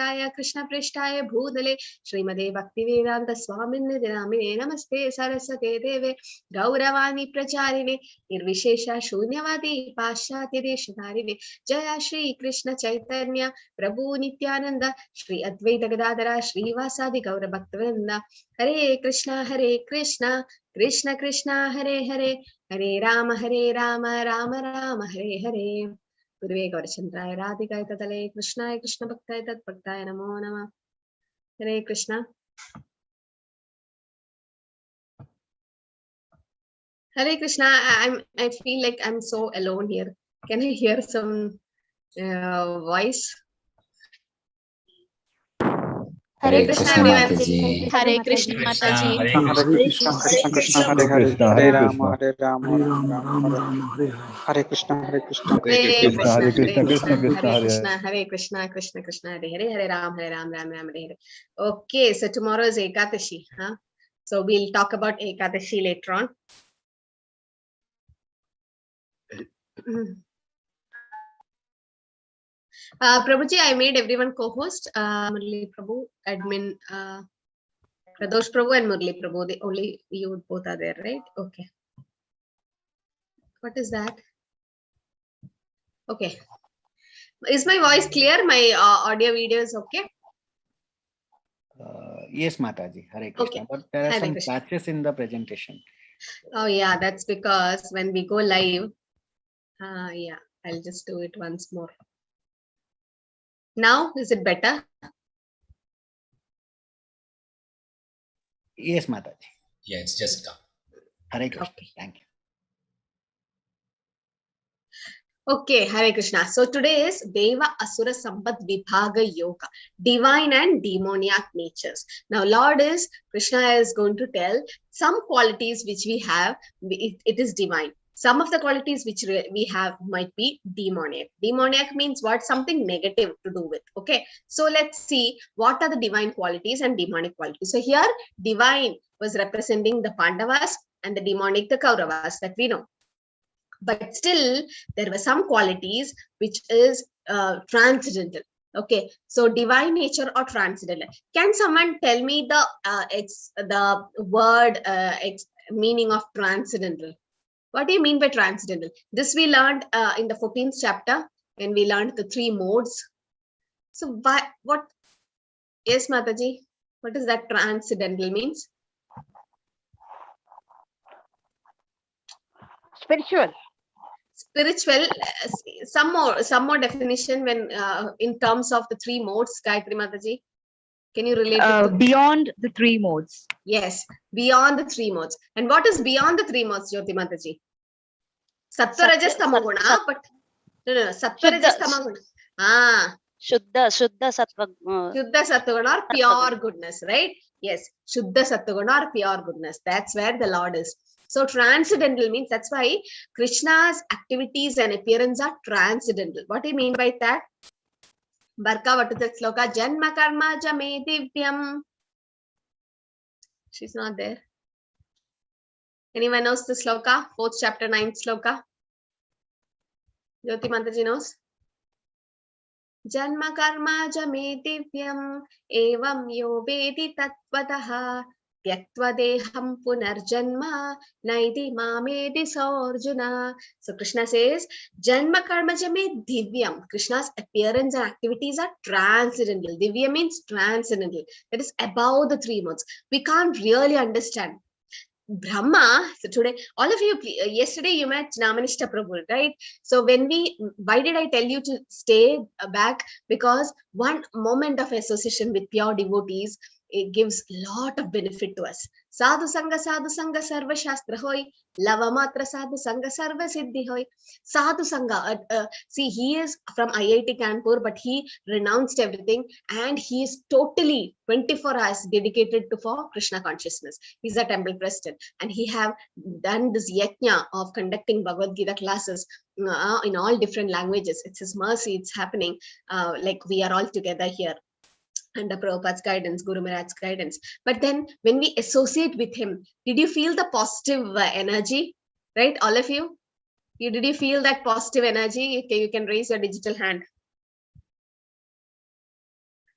कृष्ण पृष्ठाय भूतले श्रीमदे भक्तिवेदांत स्वामिन्निधि नामिने नमस्ते सरस्वते देवे गौरवाणी प्रचारिणे निर्विशेष शून्यवादी पाश्चात्य देशधारिणे जय श्री कृष्ण चैतन्य प्रभु नित्यानंद श्री अद्वैत गदाधर श्रीवासादि गौर भक्तवृंद हरे कृष्णा कृष्ण कृष्ण हरे हरे हरे राम राम राम हरे हरे गुरुवे गौरचंद्राय राधिकाय ततले कृष्णाय कृष्ण भक्ताय तत्भक्ताय नमो नमः हरे कृष्णा हरे Krishna I feel like I'm so alone here. Can I hear some voice? Hare Krishna Mataji. Hare Krishna Mataji. Hare Krishna, Krishna Krishna, Hare Hare, Hare Rama, Rama Rama, Hare Hare. Hare Krishna, Krishna Krishna, Hare Krishna, Hare Krishna, Krishna Krishna, Hare Hare, Hare Ram, Ram Ram, Hare Hare. Okay, so tomorrow is Ekadashi, huh? So we'll talk about Ekadashi later on. Prabhuji, I made everyone co-host. Murli Prabhu, admin, Pradosh Prabhu and Murli Prabhu. They only you both are there, right? Okay. What is that? Okay. Is my voice clear? My audio video is okay? Yes, Mataji. Hare Krishna. Okay. But there are some patches in the presentation. Oh yeah, that's because when we go live, yeah, I'll just do it once more. Now, is it better? Yes, Mataji. Yeah, it's just come. Hare Krishna. Okay. Thank you. Okay, Hare Krishna. So today is Deva Asura Sambad Vibhaga Yoga, divine and demoniac natures. Now, Lord is, Krishna is going to tell some qualities which we have, it is divine. Some of the qualities which we have might be demoniac. Demoniac means what? Something negative to do with. Okay, so let's see what are the divine qualities and demonic qualities. So here, divine was representing the Pandavas and the demonic, the Kauravas, that we know. But still, there were some qualities which is transcendental. Okay, so divine nature or transcendental. Can someone tell me the word meaning of transcendental? What do you mean by transcendental? This we learned in the 14th chapter when we learned the 3 modes. So what? Yes, Mataji. What does that transcendental means? Spiritual. Some more definition when in terms of the 3 modes, Gayatri Mataji. Can you relate it to beyond the 3 modes? Yes, beyond the 3 modes. And what is beyond the 3 modes, Jyoti Mataji? Sattva Rajas Tamaguna, but no, Sattva Rajas Tamaguna. Shuddha Sattva. Shuddha Sattva or pure goodness, right? Yes, Shuddha Sattva or pure goodness. That's where the Lord is. So transcendental means, that's why Krishna's activities and appearance are transcendental. What do you mean by that? Barka, what is that sloka? Janma karma jame divyam. She's not there. Anyone knows the sloka? 4th chapter, 9th sloka. Jyoti Mataji knows. Janma karma jame divyam evam yo vedi tattvataha Tyaktva deham punarjanma naidi mamedi saurjuna. So Krishna says, Janma karma jame divyam. Krishna's appearance and activities are transcendental. Divya means transcendental. That is above the 3 modes. We can't really understand. Brahma, so today, all of you, yesterday you met Namanishta Prabhu, right? So why did I tell you to stay back? Because one moment of association with pure devotees, it gives lot of benefit to us. Sadhu Sangha Sarva Shastra Hoy, Lava Matra Sadhu Sangha Sarva Siddhi Hoy. Sadhu Sangha, see, he is from IIT Kanpur, but he renounced everything and he is totally 24 hours dedicated for Krishna consciousness. He's a temple president and he have done this yajna of conducting Bhagavad Gita classes in all different languages. It's his mercy, it's happening like we are all together here under Prabhupada's guidance, Guru Maharaj's guidance. But then when we associate with him, did you feel the positive energy? Right, all of you? Did you feel that positive energy? Okay, you can raise your digital hand.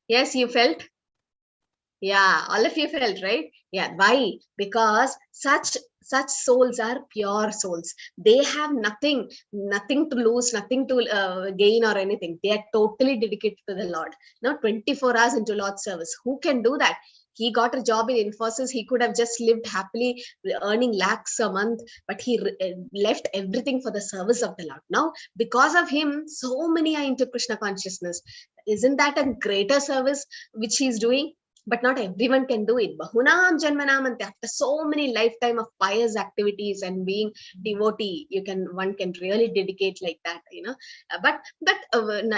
Yes, you felt? Yeah, all of you felt, right? Yeah. Why? Because such souls are pure souls. They have nothing to lose, nothing to gain or anything. They are totally dedicated to the Lord. Now, 24 hours into Lord's service. Who can do that? He got a job in Infosys. He could have just lived happily, earning lakhs a month, but he left everything for the service of the Lord. Now, because of him, so many are into Krishna consciousness. Isn't that a greater service which he's doing? But not everyone can do it. Bahunam janmanam, after so many lifetime of pious activities and being devotee, one can really dedicate like that, But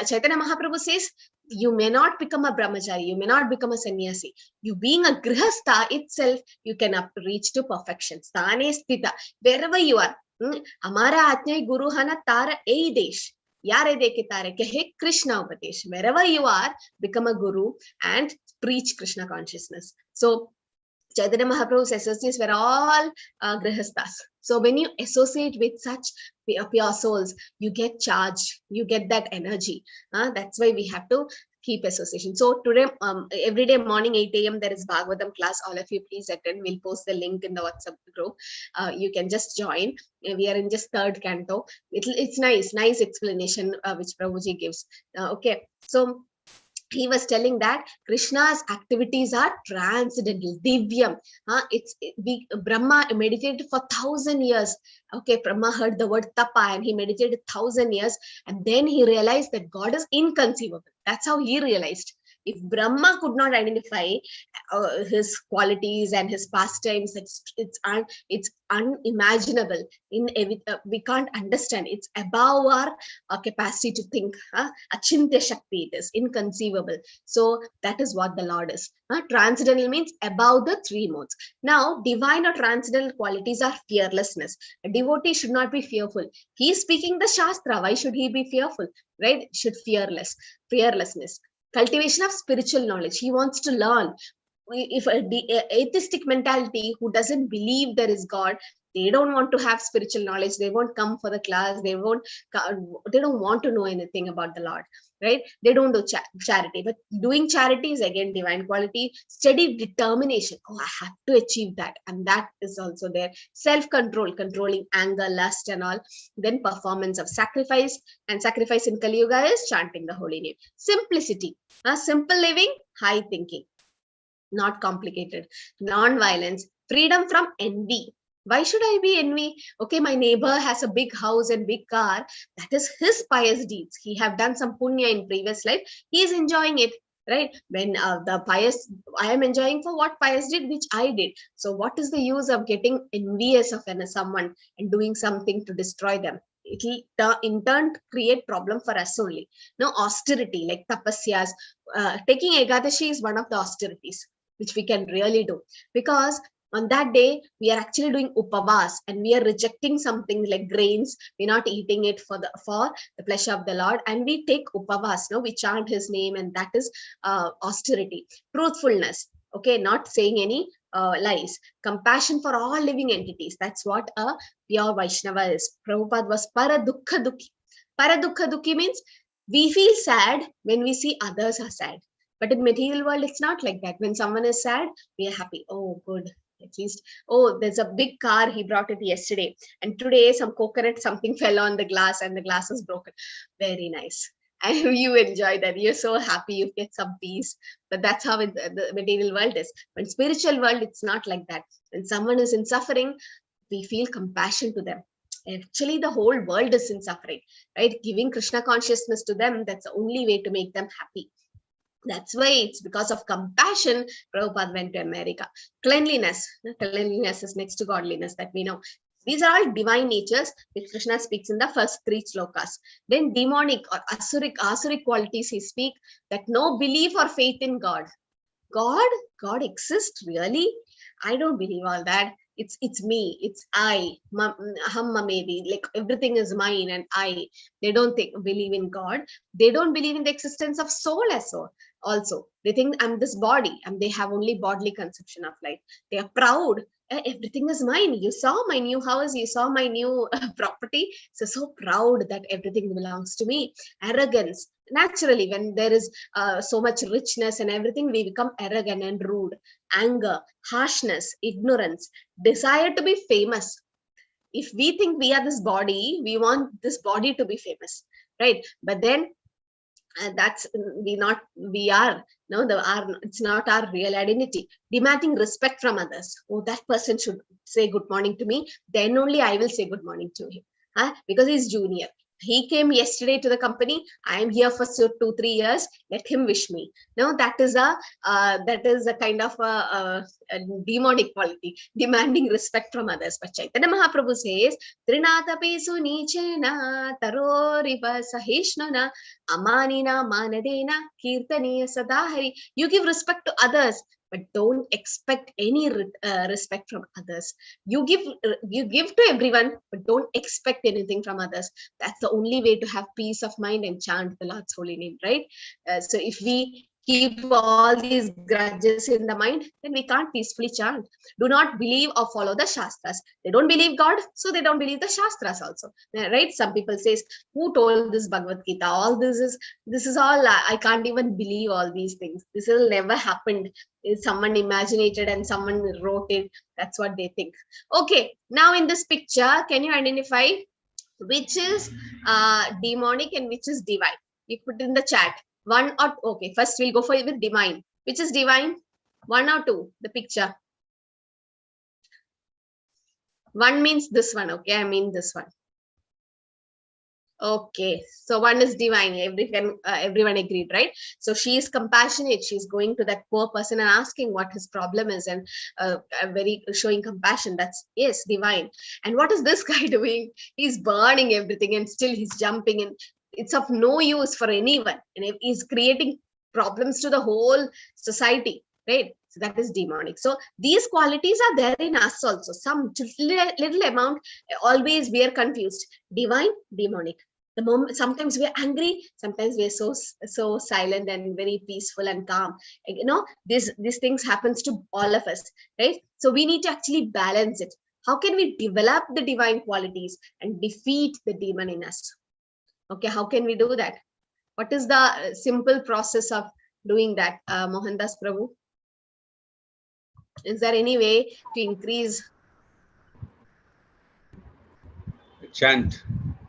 Chaitanya Mahaprabhu says, you may not become a brahmachari, you may not become a sannyasi. You being a grihastha itself, you can reach to perfection. Sthane sthita, wherever you are. Amara atnyai guru hana tara ei desh. Yare dekitare kehe Krishna upadesh. Wherever you are, become a guru and preach Krishna consciousness. So Chaitanya Mahaprabhu's associates were all grihasthas. So when you associate with such pure souls, you get charged, you get that energy. That's why we have to keep association. So today, every day morning 8 a.m. there is Bhagavatam class. All of you please attend. We'll post the link in the WhatsApp group. You can just join. We are in just third canto. It's nice explanation which Prabhuji gives. Okay, so he was telling that Krishna's activities are transcendental, divyam. Brahma meditated for 1,000 years. Okay, Brahma heard the word tapa and he meditated 1,000 years, and then he realized that God is inconceivable. That's how he realized. If Brahma could not identify his qualities and his pastimes, it's unimaginable. We can't understand. It's above our capacity to think. Achintya Shakti, it is inconceivable. So that is what the Lord is. Transcendental means above the three modes. Now, divine or transcendental qualities are fearlessness. A devotee should not be fearful. He is speaking the Shastra. Why should he be fearful? Right? Should fearlessness. Cultivation of spiritual knowledge. He wants to learn. If a atheistic mentality who doesn't believe there is God, they don't want to have spiritual knowledge. They won't come for the class. They don't want to know anything about the Lord, right? They don't do charity. But doing charity is again divine quality. Steady determination. Oh, I have to achieve that, and that is also there. Self-control, controlling anger, lust, and all. Then performance of sacrifice, and sacrifice in Kali Yuga is chanting the holy name. Simplicity, simple living, high thinking, not complicated. Non-violence, freedom from envy. Why should I be envy? Okay, my neighbor has a big house and big car. That is his pious deeds. He have done some punya in previous life. He is enjoying it, right? When I am enjoying for what pious did, which I did. So what is the use of getting envious of someone and doing something to destroy them? It will in turn create problem for us only. Now, austerity like tapasyas, taking Ekadashi is one of the austerities which we can really do, because on that day we are actually doing upavas and we are rejecting something like grains. We're not eating it for the pleasure of the Lord, and we take upavas. No, we chant his name, and that is austerity. Truthfulness, okay, not saying any lies. Compassion for all living entities. That's what a pure Vaishnava is. Prabhupada was paradukha dukhi. Paradukha dukhi means we feel sad when we see others are sad. But in material world, it's not like that. When someone is sad, we are happy. Oh, good. At least, oh, there's a big car. He brought it yesterday. And today, some coconut, something fell on the glass and the glass is broken. Very nice. And you enjoy that. You're so happy. You get some peace. But that's how the material world is. But in spiritual world, it's not like that. When someone is in suffering, we feel compassion to them. Actually, the whole world is in suffering, right? Giving Krishna consciousness to them, that's the only way to make them happy. That's why it's because of compassion Prabhupada went to America. Cleanliness is next to godliness, that we know. These are all divine natures which Krishna speaks in the first 3 slokas. Then demonic or asuric qualities he speaks, that no belief or faith in God. God exists, really? I don't believe all that. It's me, it's I, hamma maybe, like everything is mine and I. They don't believe in God. They don't believe in the existence of soul as well. also. They think I'm this body, and they have only bodily conception of life. They are proud. Everything is mine. You saw my new house, you saw my new property. So proud that everything belongs to me. Arrogance. Naturally, when there is so much richness and everything, we become arrogant and rude. Anger, harshness, ignorance, desire to be famous. If we think we are this body, we want this body to be famous, right? But then that's we are no the our it's not our real identity. Demanding respect from others. Oh, that person should say good morning to me, then only I will say good morning to him, because he's junior. He came yesterday to the company. I am here for 2-3 years. Let him wish me. No, that is a kind of a demonic quality, demanding respect from others. But Chaitanya Mahaprabhu says, Trinatapesu nichena taroriva sahishnana amanina manadena kirtaniya sadahari. You give respect to others, but don't expect any respect from others. You give to everyone, but don't expect anything from others. That's the only way to have peace of mind and chant the Lord's holy name, right? So if we keep all these grudges in the mind, then we can't peacefully chant. Do not believe or follow the Shastras. They don't believe God, so they don't believe the Shastras also, right? Some people says, who told this Bhagavad Gita? All this is all, I can't even believe all these things. This will never happened. Someone imaginated and someone wrote it. That's what they think. Okay, now in this picture, can you identify which is demonic and which is divine? You put in the chat. One or okay, first we'll go for it with divine. Which is divine? 1 or 2? The picture. 1 means this one. Okay, I mean this one. Okay, so 1 is divine. Everyone agreed, right? So she is compassionate. She's going to that poor person and asking what his problem is, and very showing compassion. That's, yes, divine. And what is this guy doing? He's burning everything, and still he's jumping, and it's of no use for anyone. And he's creating problems to the whole society, right? So that is demonic. So these qualities are there in us also. Some little amount. Always we are confused. Divine, demonic. The moment sometimes we're angry, sometimes we're so silent and very peaceful and calm. You know, these things happens to all of us, right? So we need to actually balance it. How can we develop the divine qualities and defeat the demon in us? Okay, how can we do that? What is the simple process of doing that, Mohandas Prabhu? Is there any way to increase? Chant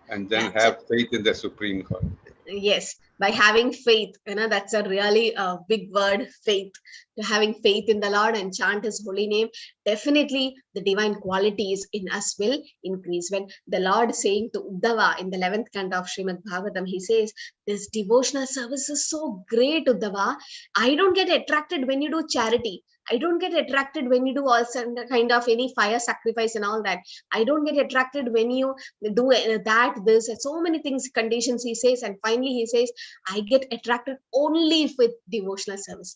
and then have faith in the Supreme God. Yes, by having faith, that's a really big word, faith. To having faith in the Lord and chant his holy name, definitely the divine qualities in us will increase. When the Lord is saying to Uddhava in the 11th canto of Srimad Bhagavatam, he says, this devotional service is so great, Uddhava. I don't get attracted when you do charity. I don't get attracted when you do all kind of any fire sacrifice and all that. I don't get attracted when you do that, this, so many things, conditions he says. And finally he says, I get attracted only with devotional service.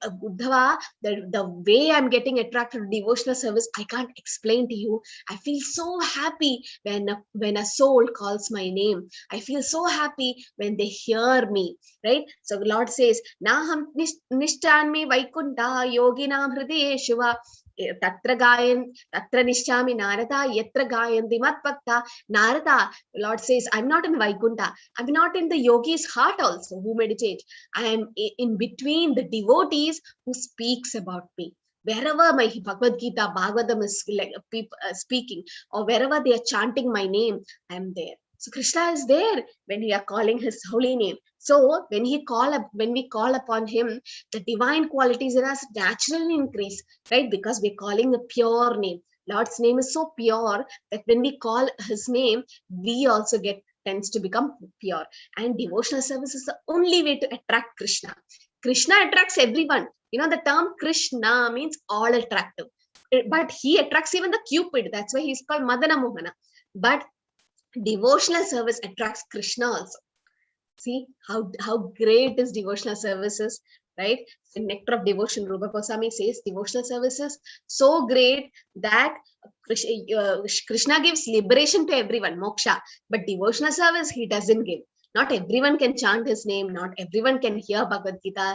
Uddhava, the way I'm getting attracted to devotional service, I can't explain to you. I feel so happy when a soul calls my name. I feel so happy when they hear me, right? So the Lord says, Naham nishtanmi vaikunta yogina hridayeshu va tatra nishchami narada yatra gayanti matbhakta. Narada, Lord says, I'm not in Vaikuntha. I'm not in the yogi's heart also who meditate. I am in between the devotees who speaks about me. Wherever my Bhagavad Gita, Bhagavatam is speaking, or wherever they are chanting my name, I am there. So Krishna is there when we are calling his holy name. So when we call upon him, the divine qualities in us naturally increase, right? Because we're calling a pure name. Lord's name is so pure that when we call his name, we also tends to become pure. And devotional service is the only way to attract Krishna. Krishna attracts everyone. The term Krishna means all attractive. But he attracts even the Cupid. That's why he's called Madana Mohana. But devotional service attracts Krishna also. See how great is devotional services, right? In Nectar of Devotion, Rupa Goswami says devotional services so great that Krishna gives liberation to everyone, moksha, but devotional service he doesn't give. Not everyone can chant his name. Not everyone can hear Bhagavad Gita,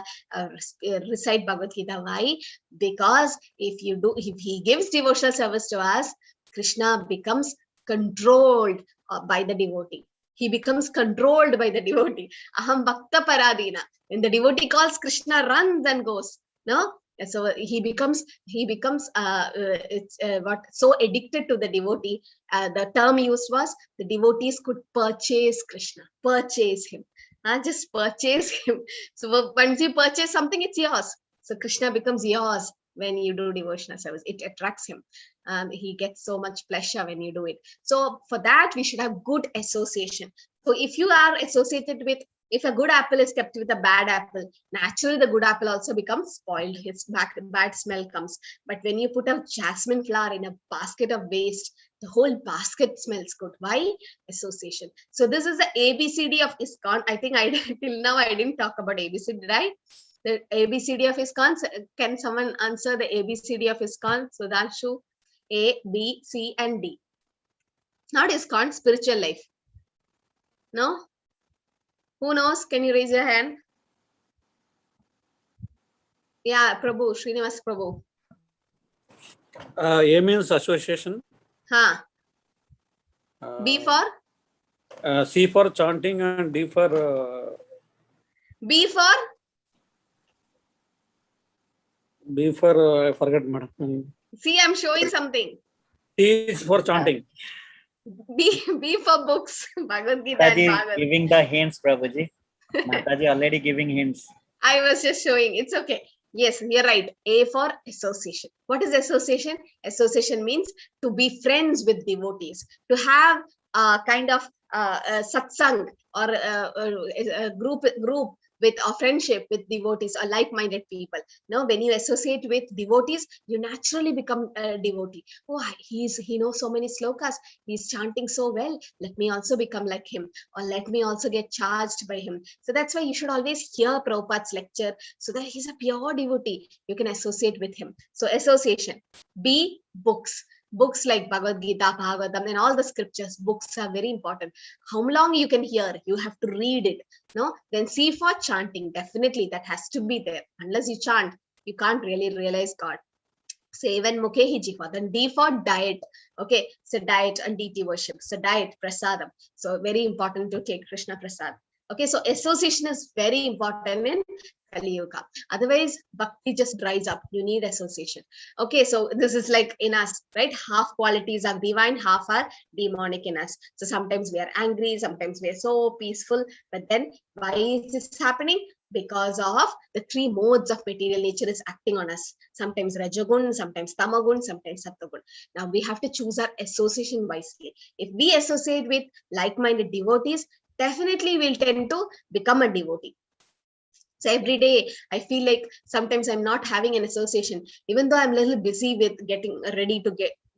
recite Bhagavad Gita. Why? Because if he gives devotional service to us, Krishna becomes controlled by the devotee. He becomes controlled by the devotee. Aham bhakta paradina. When the devotee calls, Krishna runs and goes. No, so he becomes so addicted to the devotee. The term used was the devotees could purchase Krishna, purchase him, just purchase him. So once you purchase something, it's yours. So Krishna becomes yours when you do devotional service. It attracts him. He gets so much pleasure when you do it. So for that, we should have good association. So if you are associated with, if a good apple is kept with a bad apple, naturally the good apple also becomes spoiled. Its bad smell comes. But when you put a jasmine flower in a basket of waste, the whole basket smells good. Why? Association. So this is the ABCD of ISKCON. I think till now I didn't talk about ABCD, right? The ABCD of ISKCON. Can someone answer the ABCD of ISKCON? Sudhanshu, A, B, C, and D. Not ISKCON, spiritual life. No? Who knows? Can you raise your hand? Yeah, Prabhu, Srinivas Prabhu. A means association. B for? C for chanting and D for. B for? B for I forgot, madam. See, I'm showing something. C is for chanting. B for books. Bhagavad Gita and Mataji Bhagavad. giving the hints, Prabhuji. Mataji already giving hints. I was just showing. It's okay. Yes, you're right. A for association. What is association? Association means to be friends with devotees, to have a kind of satsang or a group with a friendship with devotees or like-minded people. Now, when you associate with devotees, you naturally become a devotee. Oh, he knows so many slokas. He's chanting so well. Let me also become like him, or let me also get charged by him. So that's why you should always hear Prabhupada's lecture, so that he's a pure devotee. You can associate with him. So association. B, books. Books like Bhagavad Gita, Bhagavatam, and all the scriptures, books are very important. How long you can hear, you have to read it. No? Then C for chanting, definitely that has to be there. Unless you chant, you can't really realize God. Seven mukhe hi jihva. Then D for diet. Okay, so diet and deity worship. So diet, prasadam. So very important to take Krishna prasad. Okay, so association is very important in Kali Yuga. Otherwise, bhakti just dries up. You need association. Okay, so this is like in us, right? Half qualities are divine, half are demonic in us. So sometimes we are angry, sometimes we are so peaceful. But then why is this happening? Because of the three modes of material nature is acting on us. Sometimes Rajagun, sometimes Tamagun, sometimes Sattvagun. Now we have to choose our association wisely. If we associate with like-minded devotees, definitely we'll tend to become a devotee. So every day I feel like sometimes I'm not having an association, even though I'm a little busy with getting ready to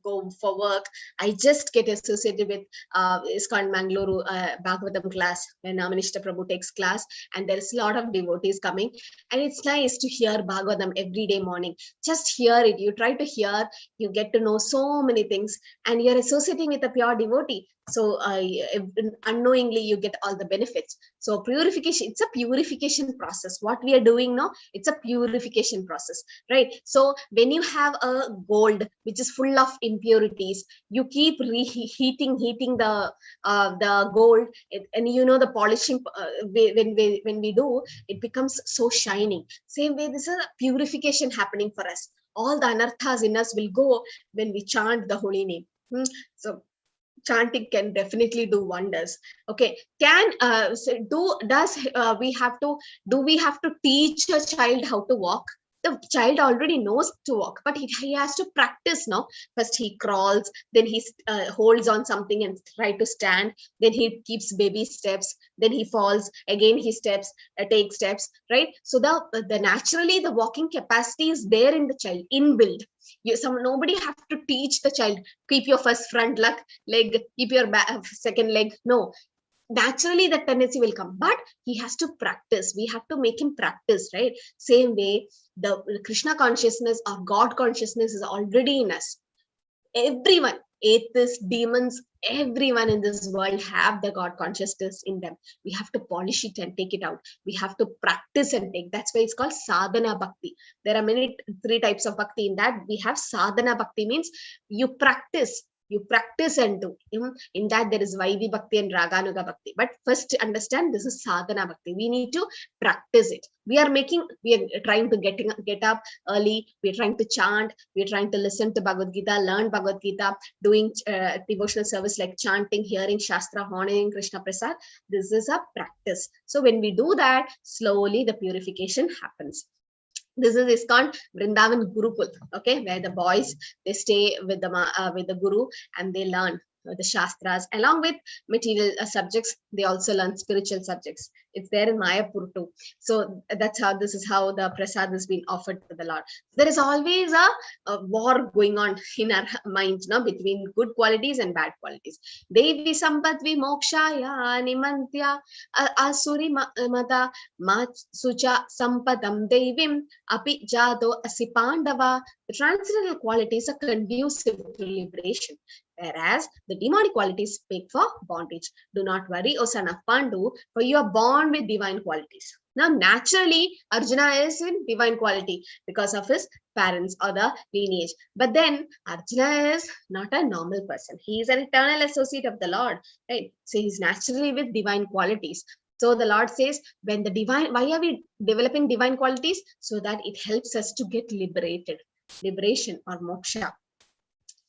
go for work. I just get associated with ISKCON Mangaluru Bhagavatam class when Amanishta Prabhu takes class, and there's a lot of devotees coming, and it's nice to hear Bhagavatam every day morning. Just hear it. You try to hear, you get to know so many things, and you're associating with a pure devotee. So unknowingly you get all the benefits. So purification, it's a purification process. What we are doing now, it's a purification process, right? So when you have a gold which is full of impurities, you keep heating the gold, and you know the polishing when we do, it becomes so shining. Same way, this is a purification happening for us. All the anarthas in us will go when we chant the holy name. So chanting can definitely do wonders. Okay, do we have to teach a child how to walk? The child already knows to walk, but he has to practice now. First he crawls, then he holds on something and try to stand, then he keeps baby steps, then he falls, again he takes steps, right? So the naturally the walking capacity is there in the child, inbuilt. Nobody have to teach the child, keep your first front leg, keep your second leg. No, naturally that tendency will come, but he has to practice. We have to make him practice, right? Same way, the Krishna consciousness or God consciousness is already in us. Everyone, atheists, demons, everyone in this world have the God consciousness in them. We have to polish it and take it out. We have to practice and take. That's why it's called sadhana bhakti. There are three types of bhakti. In that we have sadhana bhakti, means you practice and do. In that there is Vaidhi Bhakti and Raganuga Bhakti. But first understand, this is Sadhana Bhakti. We need to practice it. We are trying to get up early. We are trying to chant. We are trying to listen to Bhagavad Gita, learn Bhagavad Gita, doing devotional service like chanting, hearing Shastra, honoring Krishna Prasad. This is a practice. So when we do that, slowly the purification happens. This is ISKCON Vrindavan Gurukul, okay, where the boys, they stay with the guru and they learn the Shastras along with material subjects. They also learn spiritual subjects. It's there in Mayapur too. So this is how the prasad has been offered to the Lord. There is always a war going on in our minds, between good qualities and bad qualities. Devi Sampatvi Mokshaya Nimantya Asuri Mata Matsucha Sampadam Devim Api Jado Asi Pandava. The transcendental qualities are conducive to liberation, whereas the demonic qualities speak for bondage. Do not worry, O son of Pandu, for you are born with divine qualities. Now, naturally, Arjuna is in divine quality because of his parents or the lineage. But then, Arjuna is not a normal person. He is an eternal associate of the Lord, right? So, he's naturally with divine qualities. So, the Lord says, why are we developing divine qualities? So that it helps us to get liberation or moksha.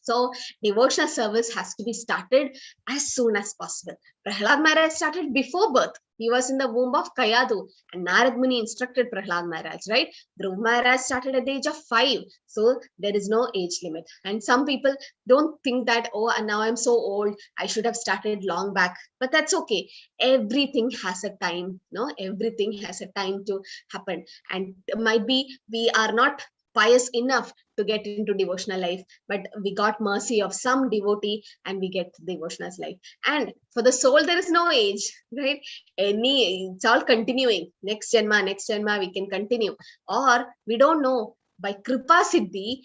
So devotional service has to be started as soon as possible. Prahlad Maharaj started before birth. He was in the womb of Kayadu and Narad Muni instructed Prahlad Maharaj, right? Dhruv Maharaj started at the age of 5. So there is no age limit. And some people don't think that, oh, now I'm so old, I should have started long back. But that's okay. Everything has a time, everything has a time to happen. And might be we are not pious enough to get into devotional life, but we got mercy of some devotee and we get devotional life. And for the soul, there is no age, right? It's all continuing. Next janma, we can continue. Or we don't know, by Kripa Siddhi,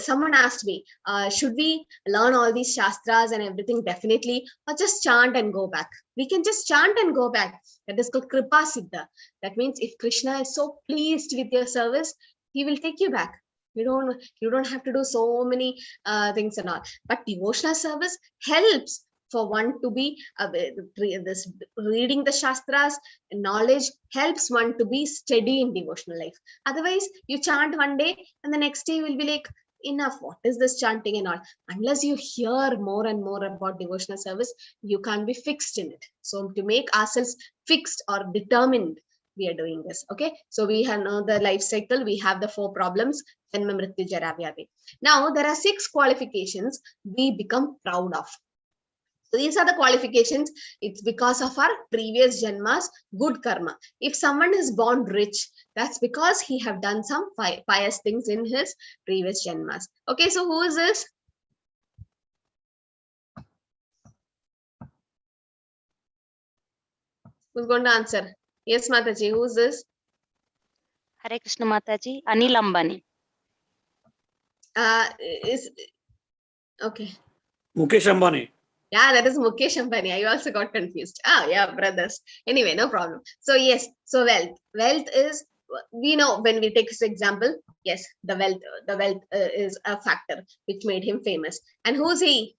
someone asked me, should we learn all these Shastras and everything? Definitely, or just chant and go back. We can just chant and go back. That is called Kripa Siddha. That means if Krishna is so pleased with your service, he will take you back. You don't have to do so many things and all. But devotional service helps for one to be reading the Shastras. Knowledge helps one to be steady in devotional life. Otherwise, you chant one day and the next day you will be like, enough, what is this chanting and all? Unless you hear more and more about devotional service, you can't be fixed in it. So to make ourselves fixed or determined, we are doing this. Okay, so we have now the life cycle. We have the 4 problems. Now there are 6 qualifications we become proud of. So these are the qualifications. It's because of our previous janmas good karma. If someone is born rich, that's because he have done some pious things in his previous janmas. Okay, so who is this? Who's going to answer? Yes, Mataji, who is this? Hare Krishna Mataji, Anil Ambani. Okay. Mukesh Ambani. Yeah, that is Mukesh Ambani. I also got confused. Yeah, brothers. Anyway, no problem. So yes, so wealth. Wealth is, we know when we take this example, yes, the wealth is a factor which made him famous. And who's he?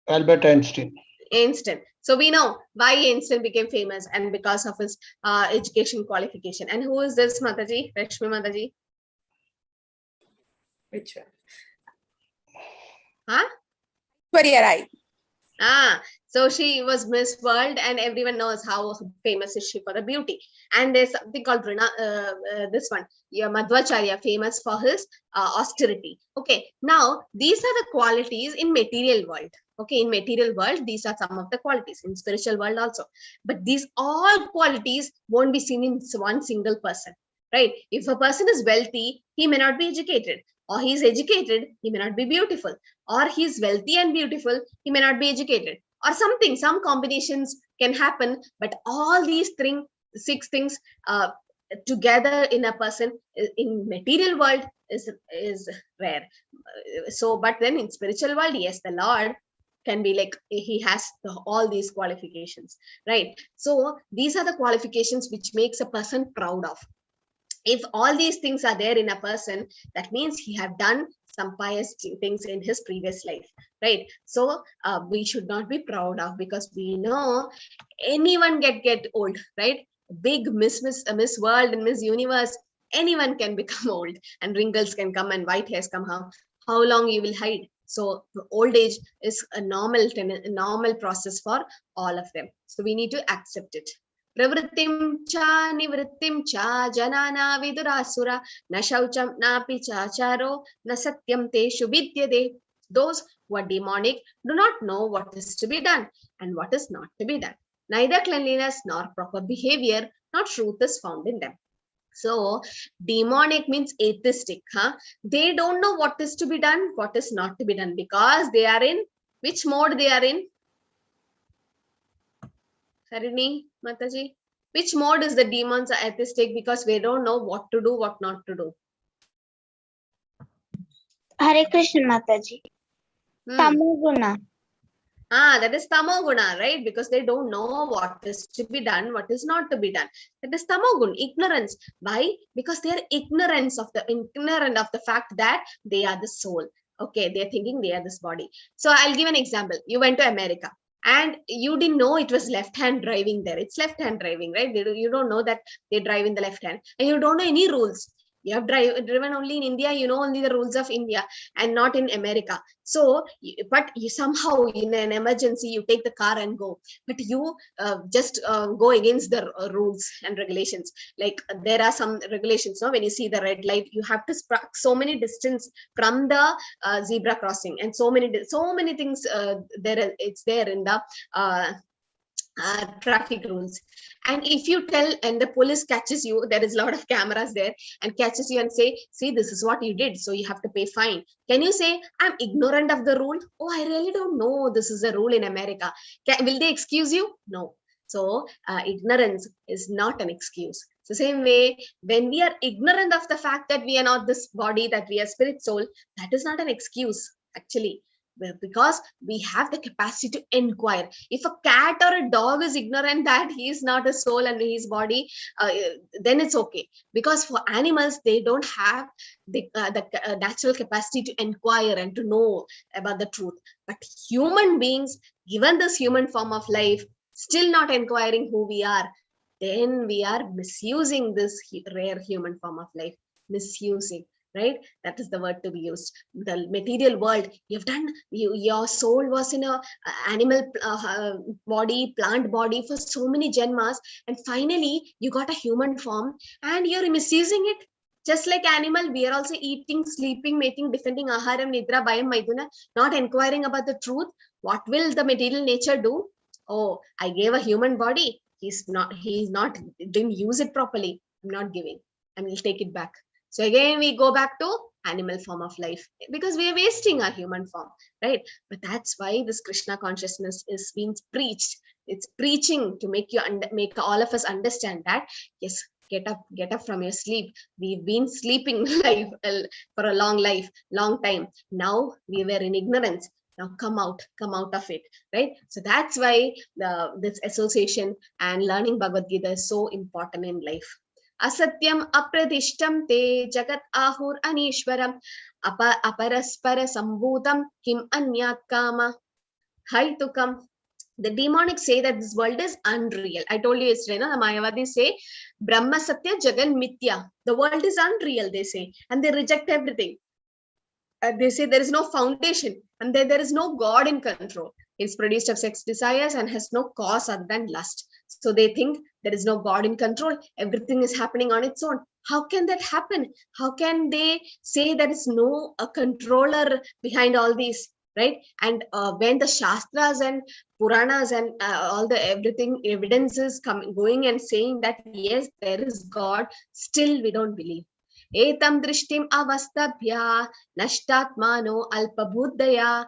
Albert Einstein. Einstein. So we know why Einstein became famous, and because of his education qualification. And who is this, Mataji? Rashmi Mataji? Which one? Huh? Aishwarya Rai. So she was Miss World, and everyone knows how famous is she for the beauty. And there's something called this one, Madhvacharya, famous for his austerity. Okay, now these are the qualities in material world. Okay, in material world, these are some of the qualities. In spiritual world also. But these all qualities won't be seen in one single person, right? If a person is wealthy, he may not be educated. Or he is educated, he may not be beautiful. Or he is wealthy and beautiful, he may not be educated. Or some combinations can happen. But all these 6 things together in a person, in material world, is rare. So, but then in spiritual world, yes, the Lord can be like, he has all these qualifications, right? So these are the qualifications which makes a person proud of. If all these things are there in a person, that means he have done some pious things in his previous life, right? So we should not be proud of, because we know anyone get old, right? Big Miss World and Miss Universe, anyone can become old, and wrinkles can come and white hairs come. How long you will hide? So old age is a normal process for all of them. So we need to accept it. Pravrittim cha nivrittim cha janana vidurasura na shaucham napi chacharo na satyam teshu vidyade. Those who are demonic do not know what is to be done and what is not to be done. Neither cleanliness nor proper behavior nor truth is found in them. So demonic means atheistic. They don't know what is to be done, what is not to be done, because they are in which mode they are in? Harini, Mataji, which mode is the demons are atheistic? Because we don't know what to do, what not to do. Hare Krishna Mataji. Tamoguna. That is tamoguna, right? Because they don't know what is to be done, what is not to be done. That is tamogun, ignorance. Why? Because they are ignorant of the fact that they are the soul. Okay, they are thinking they are this body. So I'll give an example. You went to America and you didn't know it was left-hand driving there. It's left-hand driving, right? You don't know that they drive in the left hand, and you don't know any rules. You have driven only in India, you know only the rules of India and not in America. So, but you somehow in an emergency, you take the car and go, but you just go against the rules and regulations. Like there are some regulations, no? When you see the red light, you have to so many distance from the zebra crossing, and so many things it's there in the traffic rules. And if you tell and the police catches you, there is a lot of cameras there, and catches you and say, see, this is what you did, so you have to pay fine. Can you say, I'm ignorant of the rule? Oh, I really don't know this is a rule in America. Will they excuse you? No. So ignorance is not an excuse. So same way, when we are ignorant of the fact that we are not this body, that we are spirit soul, that is not an excuse actually. Because we have the capacity to inquire. If a cat or a dog is ignorant that he is not a soul and his body, then it's okay. Because for animals, they don't have the natural capacity to inquire and to know about the truth. But human beings, given this human form of life, still not inquiring who we are, then we are misusing this rare human form of life. Misusing. Right? That is the word to be used. The material world, you've done, your soul was in a animal body, plant body for so many janmas, and finally you got a human form and you're misusing it. Just like animal, we are also eating, sleeping, making, defending aharam, nidra, bayam, maiduna, not inquiring about the truth. What will the material nature do? Oh, I gave a human body. Didn't use it properly. I'm not giving. I will take it back. So again, we go back to animal form of life because we are wasting our human form, right? But that's why this Krishna consciousness is being preached. It's preaching to make all of us understand that, yes, get up from your sleep. We've been sleeping for a long time. Now we were in ignorance. Now come out of it, right? So that's why this association and learning Bhagavad Gita is so important in life. Asatyam apradishtam te jagat ahur anishwaram aparaspara sambhutam kim anyat kama haitukam. The demonic say that this world is unreal. I told you yesterday, no? The Mayavadis say Brahma Satya Jagan Mithya. The world is unreal, they say, and they reject everything. They say there is no foundation and there is no God in control. It's produced of sex desires and has no cause other than lust. So they think there is no God in control. Everything is happening on its own. How can that happen? How can they say there is no controller behind all these, right? And when the Shastras and Puranas and all the everything evidences going and saying that yes, there is God, still we don't believe. Etam drishtim avastabhya nashtatmano alpabuddhaya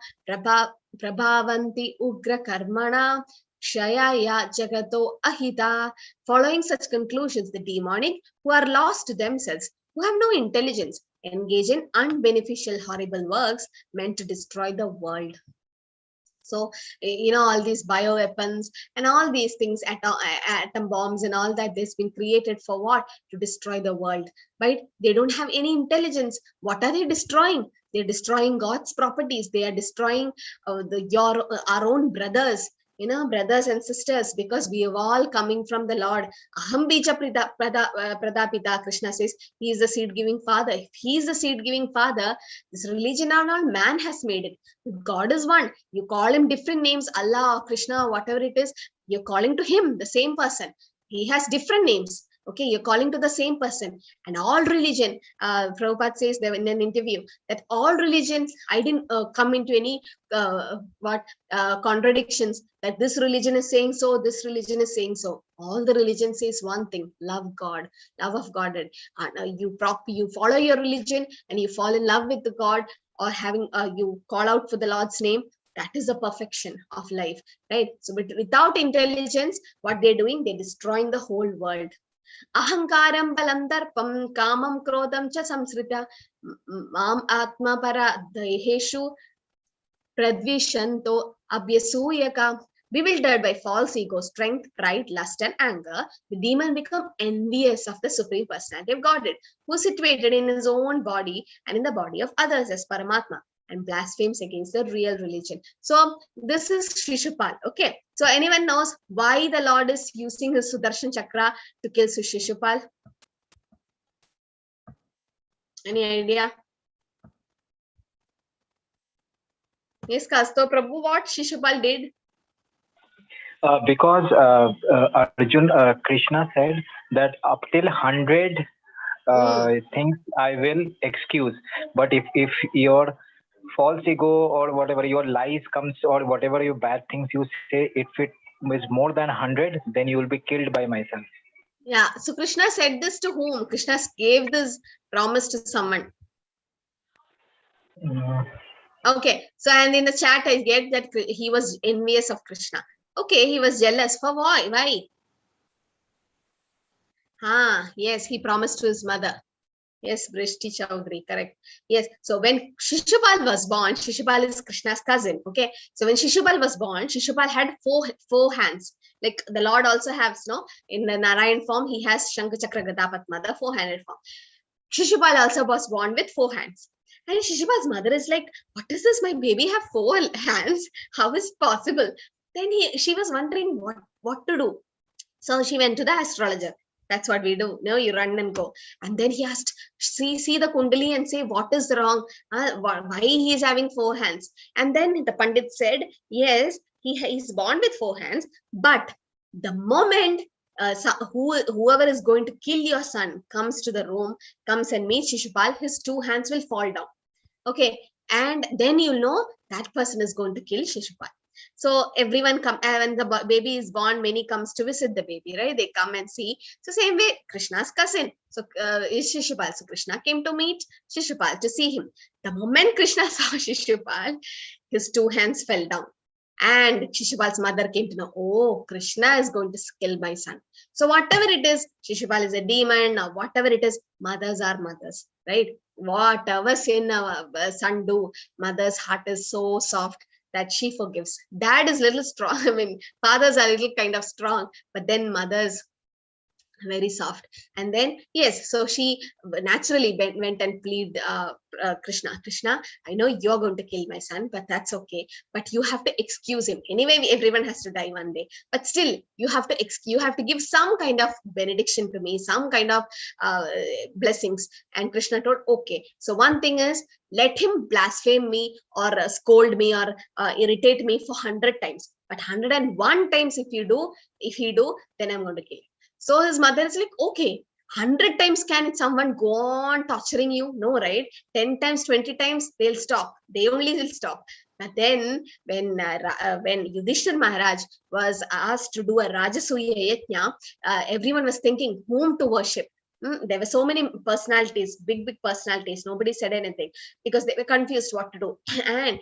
prabhavanti ugra karmana shayaya jagato ahita. Following such conclusions, the demonic, who are lost to themselves, who have no intelligence, engage in unbeneficial, horrible works meant to destroy the world. So, all these bioweapons and all these things, atom bombs and all that, this been created for what? To destroy the world, right? They don't have any intelligence. What are they destroying? They're destroying God's properties. They are destroying our own brothers, brothers and sisters, because we are all coming from the Lord. Aham bija pradapita, Krishna says, he is the seed giving father. If he is the seed giving father, this religion and all man has made it. God is one. You call him different names, Allah or Krishna, whatever it is, you're calling to him, the same person. He has different names. Okay, you're calling to the same person. And all religion, Prabhupada says there in an interview that all religions, I didn't come into any contradictions, that this religion is saying so, this religion is saying so. All the religion says one thing: love God, love of God. And you follow your religion and you fall in love with the God, or having you call out for the Lord's name. That is the perfection of life, right? So without intelligence, what they're doing, they're destroying the whole world. Ahankaram balam darpam kamam krodam cha samsrita mam atma para deheshu pradvishanto abhyasuyaka. Bewildered by false ego, strength, pride, lust, and anger, the demon become envious of the Supreme Personality of Godhead, who is situated in his own body and in the body of others as Paramatma, and blasphemes against the real religion. So this is Shishupal. Okay. So anyone knows why the Lord is using his Sudarshan Chakra to kill Shishupal? Any idea? Yes, Kasto Prabhu, what Shishupal did? Because Krishna said that up till 100 things I will excuse, but if your false ego or whatever your lies comes, or whatever your bad things you say, if it is more than 100, then you will be killed by myself. Yeah. So Krishna said this to whom? Krishna gave this promise to someone. Okay. So, and in the chat I get that he was envious of Krishna. Okay, he was jealous. For why? Yes, he promised to his mother. Yes, Brishti Chaudhary, correct. Yes, so when Shishupal was born, Shishupal is Krishna's cousin. Okay, so when Shishupal was born, Shishupal had four hands. Like the Lord also has, in the Narayan form, he has Shankha Chakra Gada Padma, the four-handed form. Shishupal also was born with 4 hands. And Shishupal's mother is like, what is this? My baby have 4 hands. How is it possible? Then she was wondering what to do. So she went to the astrologer. That's what we do. You run and go. And then he asked, see the Kundali and say, what is wrong? Why he is having 4 hands? And then the Pandit said, yes, he is born with 4 hands. But the moment whoever is going to kill your son comes to the room, comes and meets Shishupal, his 2 hands will fall down. Okay. And then you'll know that person is going to kill Shishupal. So everyone come, when the baby is born, many comes to visit the baby, right? They come and see. So same way, Krishna's cousin, so is Shishupal. So Krishna came to meet Shishupal, to see him. The moment Krishna saw Shishupal, his 2 hands fell down. And Shishupal's mother came to know, oh, Krishna is going to kill my son. So whatever it is, Shishupal is a demon or whatever it is, mothers are mothers, right? Whatever sin a son do, mother's heart is so soft that she forgives. Dad is little strong. I mean, fathers are little kind of strong, but then mothers very soft. And then, yes, so she naturally went and pleaded Krishna, I know you're going to kill my son, but that's okay. But you have to excuse him. Anyway, everyone has to die one day. But still, you have to give some kind of benediction to me, some kind of blessings. And Krishna told, okay. So one thing is, let him blaspheme me or scold me or irritate me for 100 times. But 101 times if he do, then I'm going to kill him. So his mother is like, okay, 100 times can someone go on torturing you? No, right? 10 times, 20 times, they'll stop. They only will stop. But then when Yudhishthira Maharaj was asked to do a Rajasuya Yajna, everyone was thinking whom to worship. There were so many personalities, big personalities. Nobody said anything because they were confused what to do. And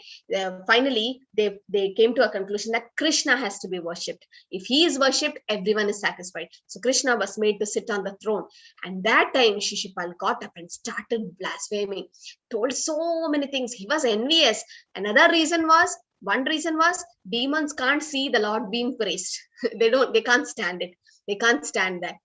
finally, they came to a conclusion that Krishna has to be worshipped. If he is worshipped, everyone is satisfied. So Krishna was made to sit on the throne. And that time, Shishupal got up and started blaspheming, told so many things. He was envious. One reason was demons can't see the Lord being praised. They can't stand it. They can't stand that.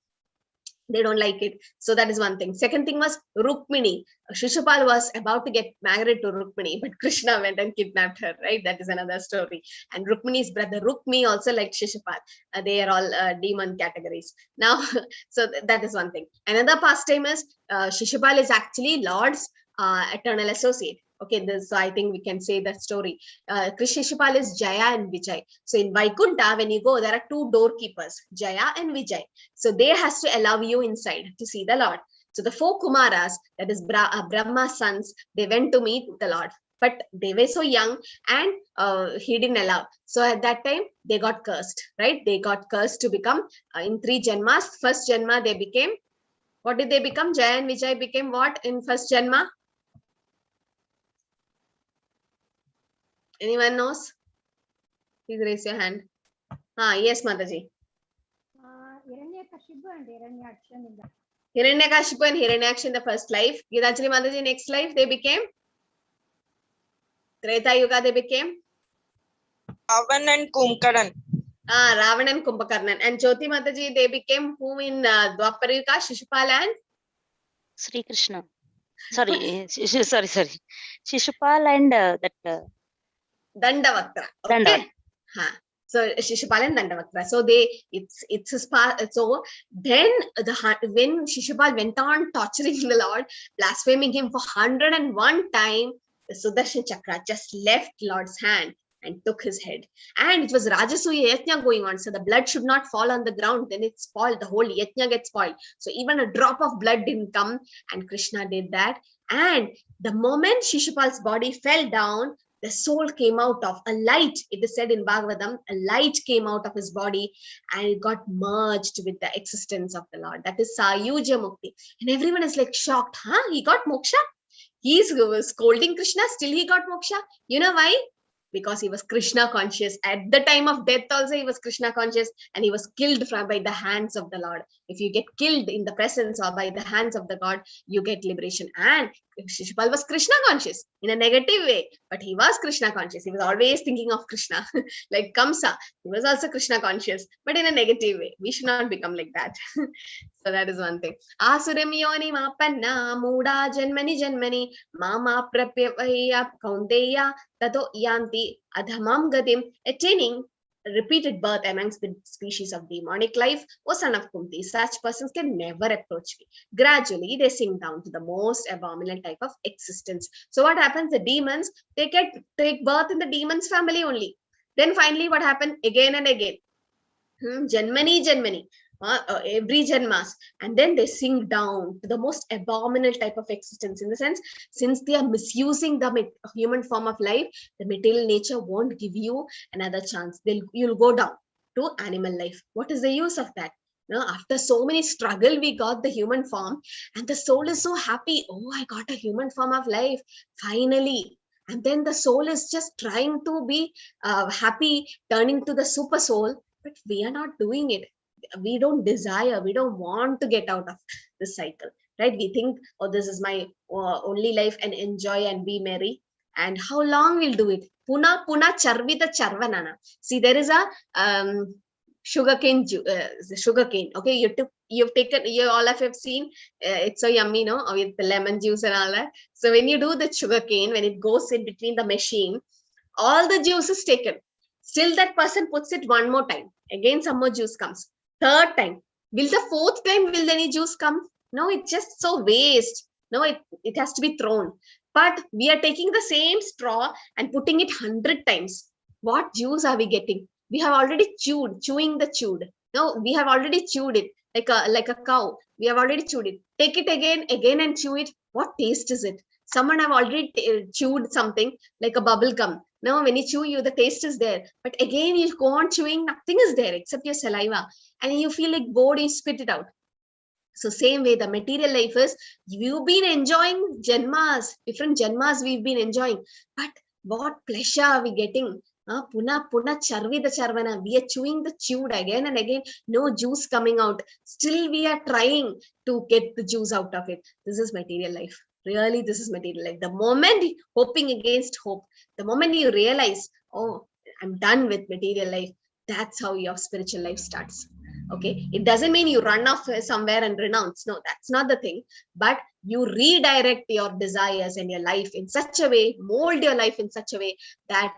They don't like it. So that is one thing. Second thing was Rukmini. Shishupal was about to get married to Rukmini, but Krishna went and kidnapped her, right? That is another story. And Rukmini's brother Rukmi also liked Shishupal. They are all demon categories. Now, so that is one thing. Another pastime is Shishupal is actually Lord's eternal associate. Okay, so I think we can say that story. Shishupal is Jaya and Vijay. So in Vaikunta, when you go, there are two doorkeepers, Jaya and Vijay. So they has to allow you inside to see the Lord. So the four Kumaras, that is Brahma's sons, they went to meet the Lord. But they were so young and he didn't allow. So at that time, they got cursed, right? They got cursed to become, in 3 Janmas, first Janma, they became, what did they become? Jaya and Vijay became what in first Janma? Anyone knows? Please raise your hand. Yes, Mataji. Hiranyakashipu and Hiranyaksha in the first life. Gitanjali Mataji, next life they became? Treta Yuga they became? Ravan and Kumbhakarnan. Ravan and Kumbhakarnan. And Jyoti Mataji, they became whom in Dwapara Yuga? Shishupal and? Sri Krishna. Sorry. Shishupal and that... Dandavakra. Okay. Dandavakra. So Shishupal and Dandavakra. So it's his part. So then when Shishupal went on torturing the Lord, blaspheming him for 101 times, the Sudarshan Chakra just left Lord's hand and took his head. And it was Rajasuya Yajna going on. So the blood should not fall on the ground. Then it's spoiled. The whole Yajna gets spoiled. So even a drop of blood didn't come. And Krishna did that. And the moment Shishupal's body fell down, the soul came out of a light. It is said in Bhagavatam, a light came out of his body and it got merged with the existence of the Lord. That is Sayuja Mukti. And everyone is like shocked. He got moksha? He's scolding Krishna, still he got moksha. You know why? Because he was Krishna conscious. At the time of death also he was Krishna conscious and he was killed by the hands of the Lord. If you get killed in the presence or by the hands of the God, you get liberation. And Shishupal was Krishna conscious in a negative way, but he was Krishna conscious. He was always thinking of Krishna. Like Kamsa, he was also Krishna conscious, but in a negative way. We should not become like that. So that is one thing. Asuram yoni mapanna muda janmani mama pratyavaya kaunteya tato yanti adhamam gadim, attaining repeated birth amongst the species of demonic life. O son of Kunti, such persons can never approach me. Gradually, they sink down to the most abominable type of existence. So what happens? The demons, they take birth in the demons family only. Then finally, what happened? Again and again. Janmani. Every janmas, and then they sink down to the most abominable type of existence. In the sense, since they are misusing the human form of life, the material nature won't give you another chance. You'll go down to animal life. What is the use of that? Now, after so many struggle, we got the human form, and the soul is so happy. Oh, I got a human form of life finally. And then the soul is just trying to be happy, turning to the super soul, but we are not doing it. We don't desire, we don't want to get out of this cycle, right? We think, oh, this is my only life and enjoy and be merry. And how long we'll do it? Puna charvita charvanana. See, there is a sugarcane. Okay, you've taken, you all of you have seen, it's so yummy, no? With the lemon juice and all that. So when you do the sugarcane, when it goes in between the machine, all the juice is taken. Still that person puts it one more time. Again, some more juice comes. Third time. Will the fourth time, will any juice come? No, it's just so waste. No, it has to be thrown. But we are taking the same straw and putting it 100 times. What juice are we getting? We have already chewing the chewed. No, we have already chewed it like a cow. We have already chewed it. Take it again and chew it. What taste is it? Someone have already chewed something like a bubble gum. Now, when you chew, the taste is there. But again, you go on chewing, nothing is there except your saliva. And you feel like bored, you spit it out. So same way the material life is, you've been enjoying janmas, different janmas we've been enjoying, but what pleasure are we getting? Puna charvi the charvana, we are chewing the chewed again and again, no juice coming out, still we are trying to get the juice out of it. This is material life. Really, this is material life. The moment hoping against hope, the moment you realize, oh, I'm done with material life, that's how your spiritual life starts. Okay, it doesn't mean you run off somewhere and renounce. No, that's not the thing. But you redirect your desires and your life in such a way, mold your life in such a way that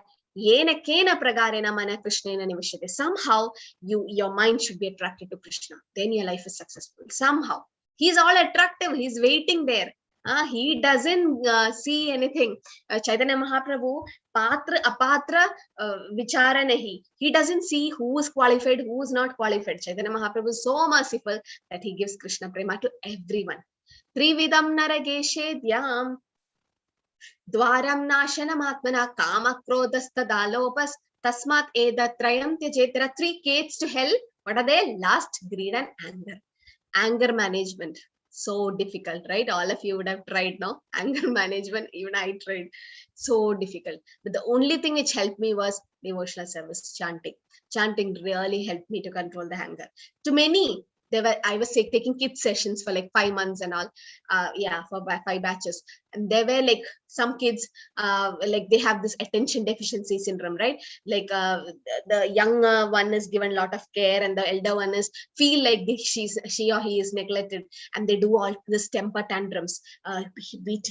somehow your mind should be attracted to Krishna. Then your life is successful. Somehow he's all attractive. He's waiting there. He doesn't see anything. Chaitanya Mahaprabhu, patra apatra vichara nahi. He doesn't see who is qualified, who is not qualified. Chaitanya Mahaprabhu is so merciful that he gives Krishna prema to everyone. Trividam narageshe dhyam dwaram nashanam atmana kama krodastadalopas tasmat edatrayam tyajet. There are 3 gates to hell. What are they? Lust, greed and anger. Anger management. So difficult, right? All of you would have tried now. Anger management, even I tried. So difficult. But the only thing which helped me was devotional service, chanting. Chanting really helped me to control the anger. To many, I was taking kids sessions for like 5 months and all. For 5 batches. And there were like some kids, like they have this attention deficiency syndrome, right? Like the younger one is given a lot of care and the elder one is feel like she or he is neglected, and they do all this temper tantrums,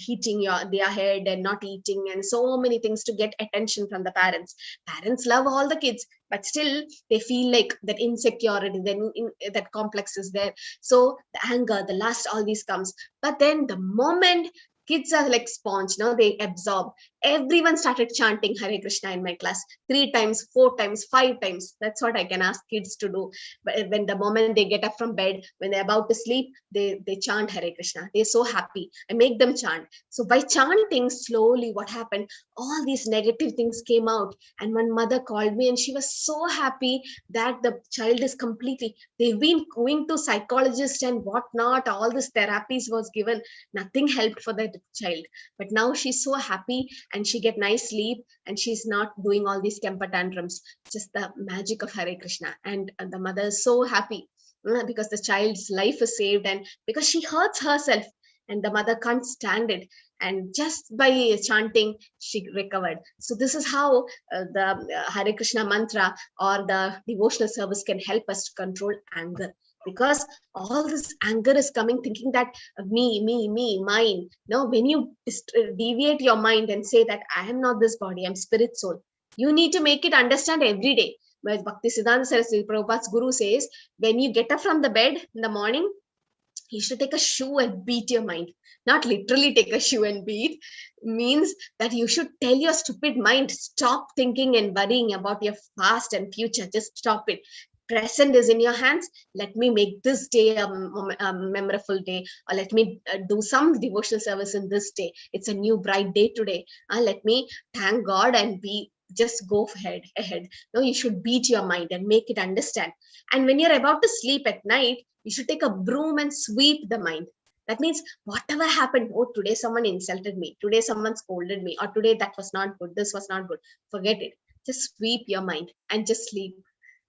hitting their head and not eating and so many things to get attention from the parents. Parents love all the kids, but still they feel like that insecurity, then that complex is there. So the anger, the lust, all these comes. But then the moment kids are like sponge, they absorb. Everyone started chanting Hare Krishna in my class 3 times, 4 times, 5 times. That's what I can ask kids to do. But when the moment they get up from bed, when they're about to sleep, they chant Hare Krishna. They're so happy. I make them chant. So by chanting slowly, what happened? All these negative things came out. And one mother called me and she was so happy that the child is completely, they've been going to psychologists and whatnot, all this therapies was given. Nothing helped for that child. But now she's so happy and she get nice sleep and she's not doing all these temper tantrums. Just the magic of Hare Krishna. And the mother is so happy because the child's life is saved, and because she hurts herself and the mother can't stand it. And just by chanting, she recovered. So this is how the Hare Krishna mantra or the devotional service can help us to control anger. Because all this anger is coming thinking that me, mine. No, when you deviate your mind and say that I am not this body, I'm spirit soul, you need to make it understand every day. Whereas Bhaktisiddhanta Saraswati Prabhupada's guru says, when you get up from the bed in the morning, you should take a shoe and beat your mind. Not literally take a shoe and beat. Means that you should tell your stupid mind, stop thinking and worrying about your past and future. Just stop it. Present is in your hands. Let me make this day a memorable day, or let me do some devotional service in this day. It's a new bright day today. Let me thank God and just go ahead. No, you should beat your mind and make it understand. And when you're about to sleep at night, you should take a broom and sweep the mind. That means whatever happened, oh, today someone insulted me, today someone scolded me, or today that was not good, this was not good. Forget it. Just sweep your mind and just sleep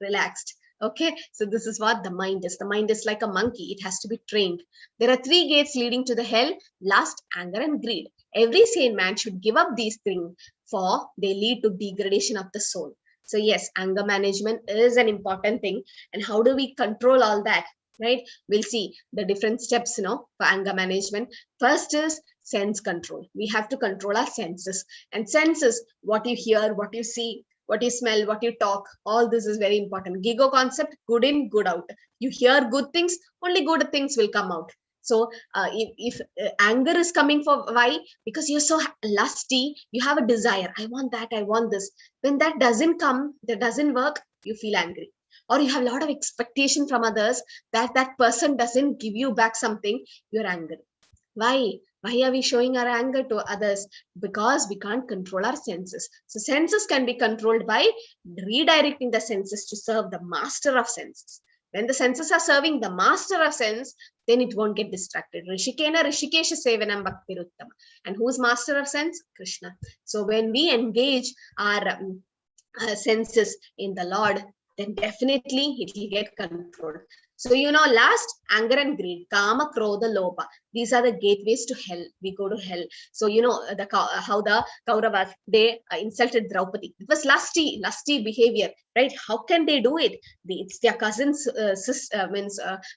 relaxed. Okay, so this is what the mind is. The mind is like a monkey. It has to be trained. There are 3 gates leading to the hell: lust, anger, and greed. Every sane man should give up these things, for they lead to degradation of the soul. So yes, anger management is an important thing. And how do we control all that? Right? We'll see the different steps, for anger management. First is sense control. We have to control our senses. And senses, what you hear, what you see, what you smell, what you talk, all this is very important. Gigo concept, good in, good out. You hear good things, only good things will come out. So if anger is coming for why? Because you're so lusty, you have a desire. I want that, I want this. When that doesn't come, that doesn't work, you feel angry. Or you have a lot of expectation from others that person doesn't give you back something, you're angry. Why? Why are we showing our anger to others? Because we can't control our senses. So senses can be controlled by redirecting the senses to serve the master of senses. When the senses are serving the master of sense, then it won't get distracted. Rishikena Rishikesha Sevanam Bhaktiruttama. And who's master of sense? Krishna. So when we engage our senses in the Lord, then definitely it will get controlled. So, last, anger and greed, kama, krodha, lobha. These are the gateways to hell. We go to hell. So, how the Kauravas, they insulted Draupadi. It was lusty behavior, right? How can they do it? It's their cousin's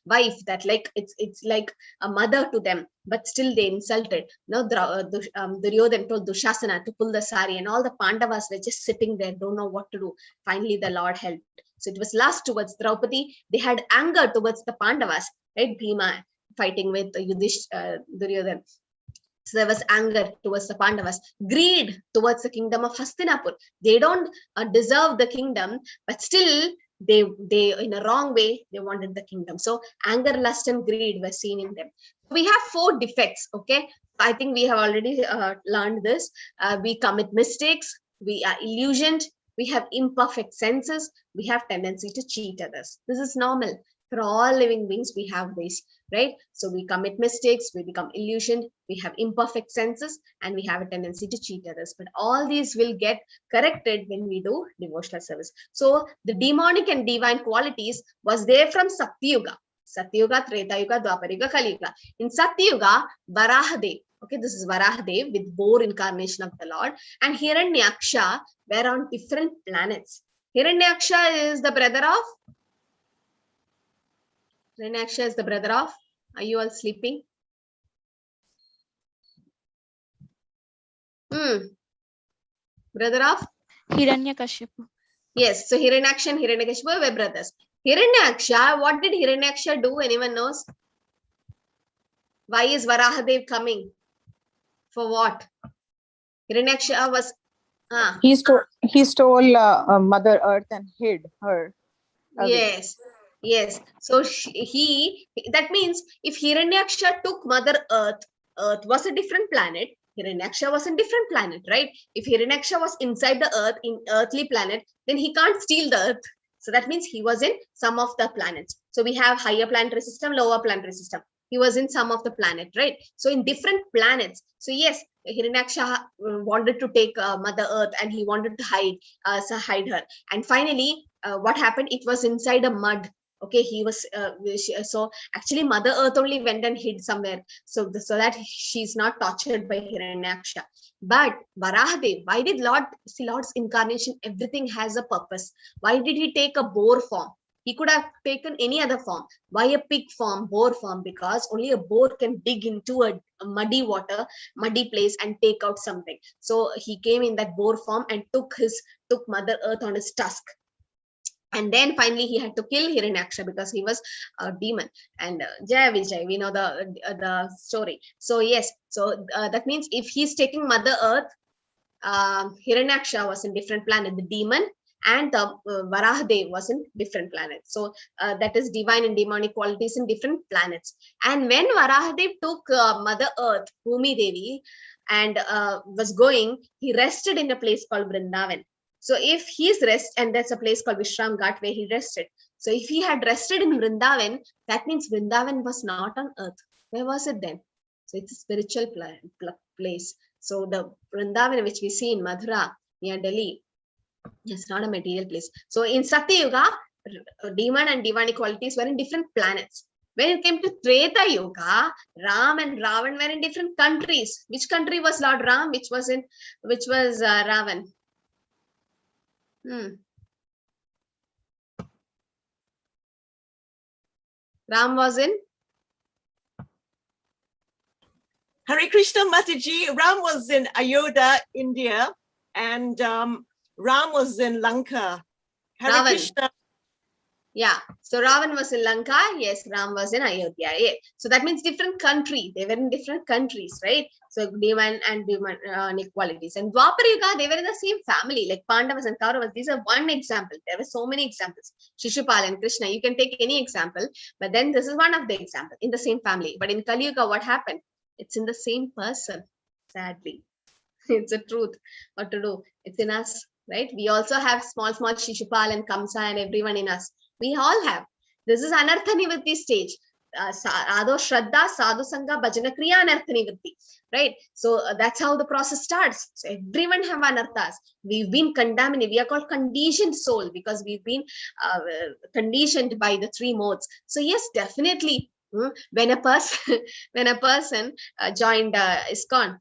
wife that it's like a mother to them, but still they insulted. Now, Duryodhana told Dushasana to pull the sari, and all the Pandavas were just sitting there, don't know what to do. Finally, the Lord helped. So it was lust towards Draupadi. They had anger towards the Pandavas, right? Bhima fighting with Duryodhana. So there was anger towards the Pandavas. Greed towards the kingdom of Hastinapur. They don't deserve the kingdom, but still they in a wrong way, they wanted the kingdom. So anger, lust, and greed were seen in them. We have 4 defects, okay? I think we have already learned this. We commit mistakes. We are illusioned. We have imperfect senses. We have tendency to cheat others. This is normal. For all living beings, we have this, right? So we commit mistakes, we become illusioned, we have imperfect senses, and we have a tendency to cheat others. But all these will get corrected when we do devotional service. So the demonic and divine qualities was there from Satyuga. Satyuga, Treta Yuga, Dwapara Yuga, Kali Yuga. In Satyuga, Varahadev. Okay, this is Varahadev with boar incarnation of the Lord, and Hiranyaksha were on different planets. Hiranyaksha is the brother of? Hiranyaksha is the brother of? Are you all sleeping? Brother of? Hiranyakashipu. Yes, so Hiranyaksha and Hiranyakashipu were brothers. Hiranyaksha, what did Hiranyaksha do? Anyone knows? Why is Varahadev coming? For what? Hiranyaksha was... He stole Mother Earth and hid her away. Yes. So that means if Hiranyaksha took Mother Earth, Earth was a different planet. Hiranyaksha was a different planet, right? If Hiranyaksha was inside the Earth, in earthly planet, then he can't steal the Earth. So that means he was in some of the planets. So we have higher planetary system, lower planetary system. He was in some of the planet, right? So in different planets. So yes, Hiranyaksha wanted to take Mother Earth and he wanted to hide her. And finally, what happened? It was inside a mud. Okay, he was so actually Mother Earth only went and hid somewhere, so that she's not tortured by Hiranyaksha. But Varahadev, why did Lord's incarnation, everything has a purpose. Why did he take a boar form? He could have taken any other form. Why a pig form, boar form? Because only a boar can dig into a muddy water, muddy place and take out something. So he came in that boar form and took Mother Earth on his tusk. And then finally he had to kill Hiranyaksha because he was a demon. And Jaya Vijay, we know the story. So yes, so that means if he's taking Mother Earth, Hiranyaksha was in different planet, the demon, and the Varahadev was in different planets. So that is divine and demonic qualities in different planets. And when Varahadev took Mother Earth, Bhumi Devi, and was going, he rested in a place called Vrindavan. So if he's and there's a place called Vishram Ghat where he rested. So if he had rested in Vrindavan, that means Vrindavan was not on earth. Where was it then? So it's a spiritual place. So the Vrindavan which we see in Mathura near Delhi, it's not a material place. So in Satyuga, demon and divine qualities were in different planets. When it came to Treta Yuga, Ram and Ravan were in different countries. Which country was Lord Ram? Which was Ravan? Ram was in? Hare Krishna Mataji. Ram was in Ayodhya, India, and Ram was in Lanka. Hare Krishna. Yeah, so Ravan was in Lanka. Yes, Ram was in Ayodhya. Yeah. So that means different country. They were in different countries, right? So demon and demonic qualities. And Dwapara Yuga, they were in the same family, like Pandavas and Kauravas. These are one example. There were so many examples. Shishupal and Krishna, you can take any example, but then this is one of the examples in the same family. But in Kali Yuga, what happened? It's in the same person, sadly. It's a truth. What to do? It's in us, right? We also have small Shishupal and Kamsa and everyone in us. We all have. This is Anartha Nivritti stage. Ado Shraddha, Sadhu Sangha, Bhajana Kriya, Anartha Nivritti. Right? So that's how the process starts. So everyone have anarthas. We've been contaminated. We are called conditioned soul because we've been conditioned by the 3 modes. So yes, definitely, when a person joined ISKCON,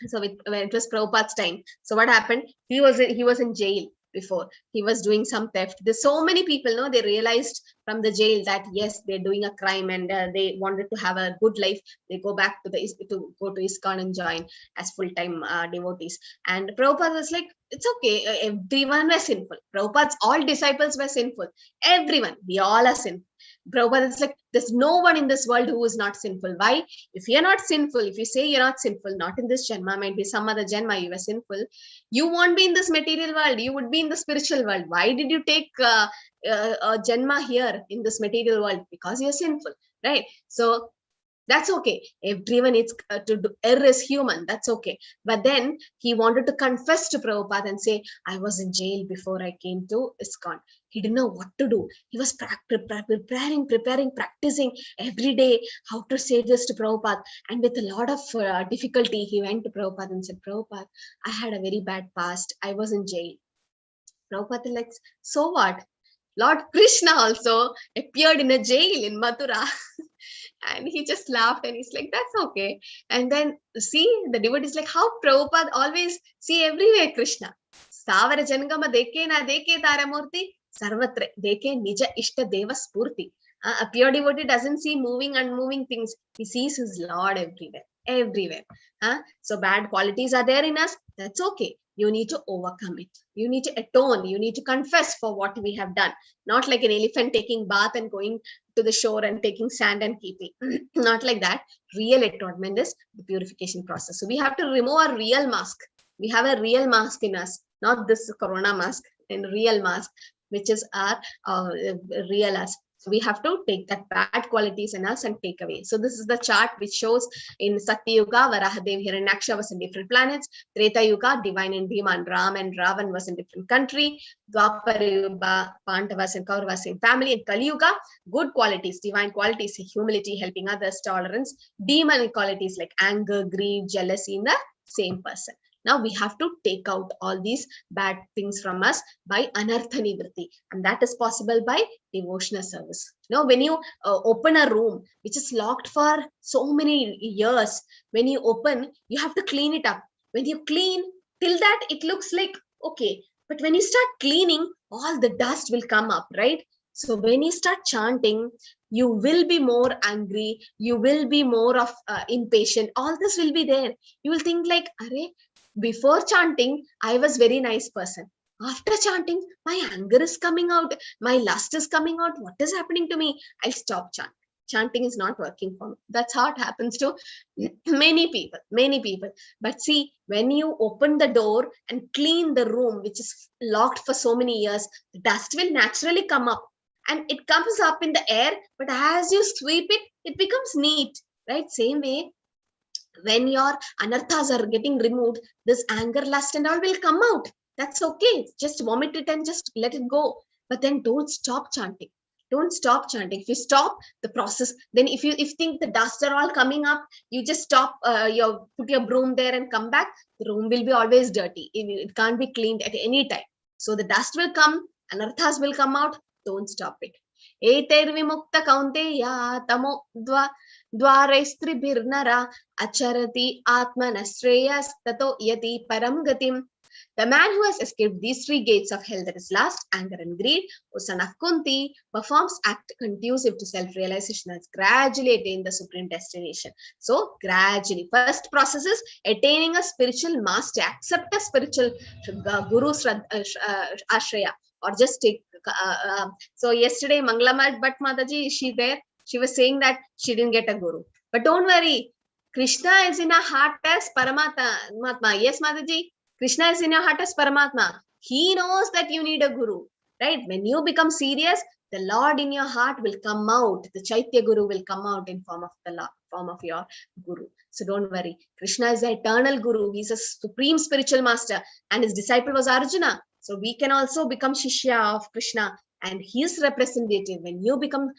so when it was Prabhupada's time, so what happened? He was in jail before. He was doing some theft. There's so many people, no, they realized from the jail that yes, they're doing a crime and they wanted to have a good life. They go back to go to ISKCON and join as full-time devotees. And Prabhupada was like, it's okay. Everyone was sinful. Prabhupada's all disciples were sinful. Everyone, we all are sinful. Prabhupada is like, there's no one in this world who is not sinful. Why? If you're not sinful, if you say you're not sinful, not in this Janma, might be some other Janma, you were sinful, you won't be in this material world. You would be in the spiritual world. Why did you take a Janma here in this material world? Because you're sinful, right? So that's okay. Everyone is to do, err is human. That's okay. But then he wanted to confess to Prabhupada and say, I was in jail before I came to ISKCON. He didn't know what to do. He was preparing, practicing every day how to say this to Prabhupada. And with a lot of difficulty, he went to Prabhupada and said, Prabhupada, I had a very bad past. I was in jail. Prabhupada like, so what? Lord Krishna also appeared in a jail in Mathura. And he just laughed and he's like, that's okay. And then see, the devotee is like, how Prabhupada always see everywhere Krishna. Stavara Jangama deke na deke Taramurti, Sarvatre deke nija ishta deva spurti. A pure devotee doesn't see moving and unmoving things. He sees his Lord everywhere. So bad qualities are there in us. That's okay. You need to overcome it. You need to atone. You need to confess for what we have done. Not like an elephant taking bath and going to the shore and taking sand and keeping. Not like that. Real atonement is the purification process. So we have to remove our real mask. We have a real mask in us, not this corona mask, and real mask, which is our real us. So we have to take that bad qualities in us and take away. So this is the chart which shows in Satya Yuga, Varahadev Hiranyaksha was in different planets. Treta Yuga, divine and Bhima and Ram and Ravan was in different country. Dwapara Yuga, Pandavas and Kauravas in family. And Kali Yuga, good qualities, divine qualities, humility, helping others, tolerance. Demon qualities like anger, greed, jealousy in the same person. Now we have to take out all these bad things from us by Anartha Nivritti, and that is possible by devotional service. Now, when you open a room which is locked for so many years, when you open, you have to clean it up. When you clean, till that it looks like okay, but when you start cleaning, all the dust will come up, right? So when you start chanting, you will be more angry, you will be more of impatient. All this will be there. You will think like, Arey, before chanting, I was very nice person. After chanting, my anger is coming out. My lust is coming out. What is happening to me? I'll stop chanting. Chanting is not working for me. That's how it happens to many people. But see, when you open the door and clean the room, which is locked for so many years, the dust will naturally come up. And it comes up in the air. But as you sweep it, it becomes neat. Right? Same way. When your anarthas are getting removed, this anger, lust and all will come out. That's okay. Just vomit it and just let it go. But then don't stop chanting. Don't stop chanting. If you stop the process, then if you think the dust are all coming up, you just stop, put your broom there and come back. The room will be always dirty. It can't be cleaned at any time. So the dust will come, anarthas will come out. Don't stop it. Etervimukta kaunteya tamo dwaraistribirnara acharati atmanashreyas tato yati param gatim. The man who has escaped these 3 gates of hell, that is lust, anger and greed, O son of Kunti, performs act conducive to self-realization and gradually attain the supreme destination. So gradually, first process is attaining a spiritual master, accept a spiritual guru ashraya, or just take. So yesterday, Mangala Bhatt Mataji, is she there? She was saying that she didn't get a guru. But don't worry, Krishna is in our heart as Paramatma. Yes, Mataji, Krishna is in your heart as Paramatma. He knows that you need a guru, right? When you become serious, the Lord in your heart will come out. The Chaitya Guru will come out in form of your guru. So don't worry. Krishna is the eternal guru. He's a supreme spiritual master, and his disciple was Arjuna. So we can also become Shishya of Krishna and his representative, when you become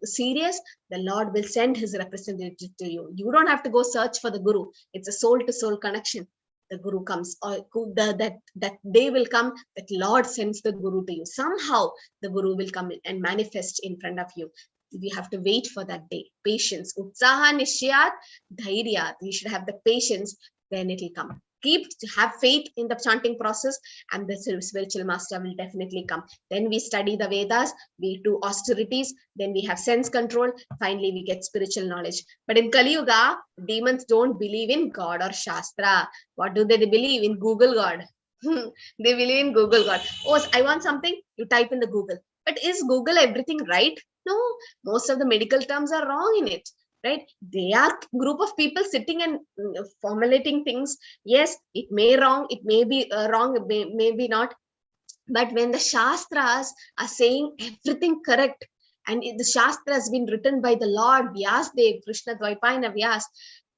serious, the Lord will send his representative to you. You don't have to go search for the Guru. It's a soul to soul connection. The Guru comes, or that day will come that Lord sends the Guru to you. Somehow the Guru will come and manifest in front of you. We have to wait for that day. Patience. Utsaha nishayat dhairyat. We should have the patience, then it will come. Have faith in the chanting process, and the spiritual master will definitely come. Then we study the Vedas, we do austerities, then we have sense control, finally we get spiritual knowledge. But in Kali Yuga, demons don't believe in God or Shastra. What do they believe in? Google God. They believe in Google God. Oh, I want something, you type in the Google. But is Google everything right? No, most of the medical terms are wrong in it. Right? They are group of people sitting and formulating things. Yes, it may wrong, it may be wrong, maybe not. But when the Shastras are saying everything correct, and the Shastra has been written by the Lord Vyasadeva, Krishna Dvaipayana Vyas,